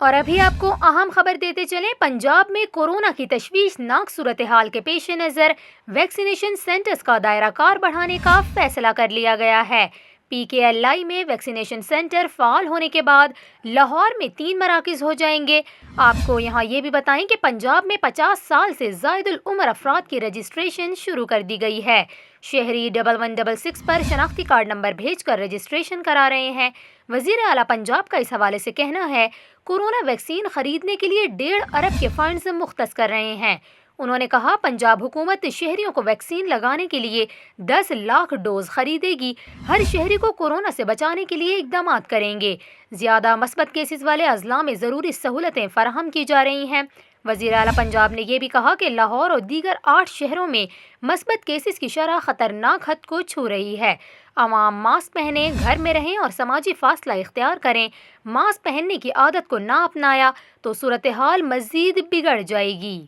اور ابھی آپ کو اہم خبر دیتے چلیں، پنجاب میں کورونا کی تشویشناک صورتحال کے پیش نظر ویکسینیشن سینٹرز کا دائرہ کار بڑھانے کا فیصلہ کر لیا گیا ہے۔ پی کے ایل آئی میں ویکسینیشن سینٹر فعال ہونے کے بعد لاہور میں 3 مراکز ہو جائیں گے۔ آپ کو یہاں یہ بھی بتائیں کہ پنجاب میں 50 سال سے زائد العمر افراد کی رجسٹریشن شروع کر دی گئی ہے۔ شہری 1166 پر شناختی کارڈ نمبر بھیج کر رجسٹریشن کرا رہے ہیں۔ وزیر اعلیٰ پنجاب کا اس حوالے سے کہنا ہے، کورونا ویکسین خریدنے کے لیے 1.5 ارب کے فنڈز مختص کر رہے ہیں۔ انہوں نے کہا، پنجاب حکومت شہریوں کو ویکسین لگانے کے لیے 10 لاکھ ڈوز خریدے گی۔ ہر شہری کو کورونا سے بچانے کے لیے اقدامات کریں گے۔ زیادہ مثبت کیسز والے اضلاع میں ضروری سہولتیں فراہم کی جا رہی ہیں۔ وزیر اعلیٰ پنجاب نے یہ بھی کہا کہ لاہور اور دیگر 8 شہروں میں مثبت کیسز کی شرح خطرناک حد کو چھو رہی ہے۔ عوام ماسک پہنیں، گھر میں رہیں اور سماجی فاصلہ اختیار کریں۔ ماسک پہننے کی عادت کو نہ اپنایا تو صورتحال مزید بگڑ جائے گی۔